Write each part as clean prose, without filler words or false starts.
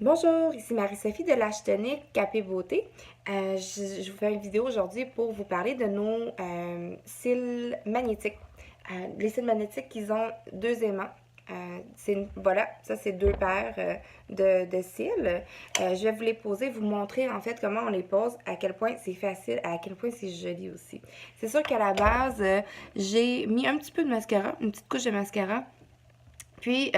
Bonjour, ici Marie-Sophie de Lash Tonic Capé Beauté. Je vous fais une vidéo aujourd'hui pour vous parler de nos cils magnétiques. Les cils magnétiques, ils ont deux aimants. Voilà, ça c'est deux paires de cils. Je vais vous les poser, vous montrer en fait comment on les pose, à quel point c'est facile, à quel point c'est joli aussi. C'est sûr qu'à la base, j'ai mis un petit peu de mascara, une petite couche de mascara. Puis,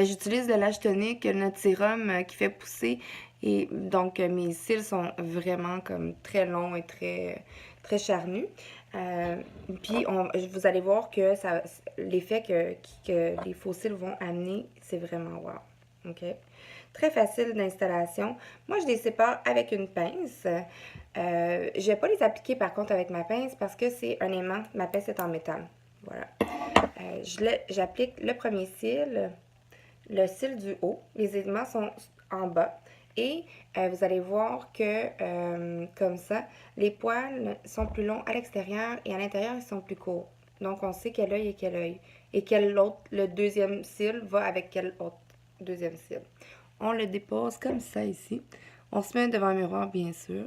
j'utilise le Lash Tonic, notre sérum qui fait pousser. Et donc, mes cils sont vraiment comme très longs et très charnus. Euh, vous allez voir que l'effet que les faux cils vont amener, c'est vraiment wow. OK? Très facile d'installation. Moi, je les sépare avec une pince. Je ne vais pas les appliquer par contre avec ma pince parce que c'est un aimant. Ma pince est en métal. Voilà. J'applique le premier cil, le cil du haut. Les aimants sont en bas. Et vous allez voir que, comme ça, les poils sont plus longs à l'extérieur et à l'intérieur, ils sont plus courts. Donc, on sait quel œil est quel œil. Et quel autre, le deuxième cil va avec quel autre deuxième cil. On le dépose comme ça ici. On se met devant un miroir, bien sûr.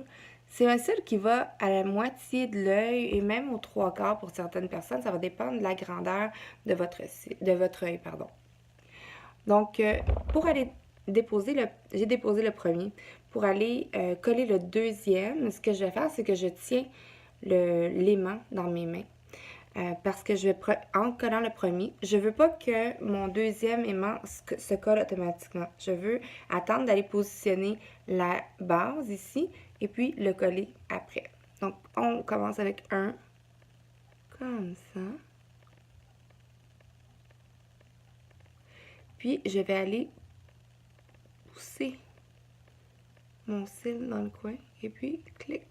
C'est un cil qui va à la moitié de l'œil et même aux trois quarts pour certaines personnes. Ça va dépendre de la grandeur de votre œil, pardon. Donc, pour aller j'ai déposé le premier. Pour aller coller le deuxième, ce que je vais faire, c'est que je tiens l'aimant dans mes mains. Parce que en collant le premier, je veux pas que mon deuxième aimant se colle automatiquement. Je veux attendre d'aller positionner la base ici et puis le coller après. Donc, on commence avec un, comme ça. Puis, je vais aller pousser mon cil dans le coin et puis clic,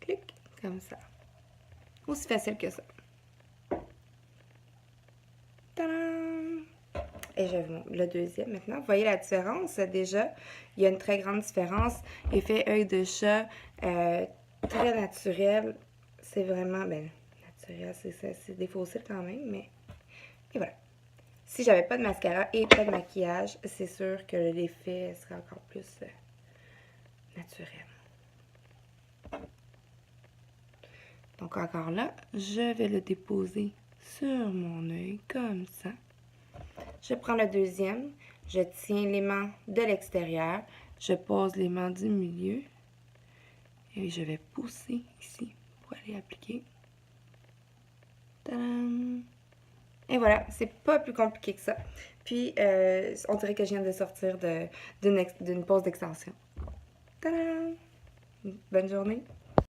clic, comme ça. Aussi facile que ça. Tadam! Et je vous montre le deuxième maintenant. Vous voyez la différence déjà? Il y a une très grande différence. Effet œil de chat, très naturel. C'est vraiment, naturel, c'est des faux cils quand même, mais... Et voilà. Si j'avais pas de mascara et pas de maquillage, c'est sûr que l'effet serait encore plus naturel. Donc encore là, je vais le déposer sur mon œil comme ça. Je prends le deuxième, je tiens l'aimant de l'extérieur, je pose l'aimant du milieu et je vais pousser ici pour aller appliquer. Tadam! Et voilà, c'est pas plus compliqué que ça. Puis, on dirait que je viens de sortir d'une pause d'extension. Tadam! Bonne journée!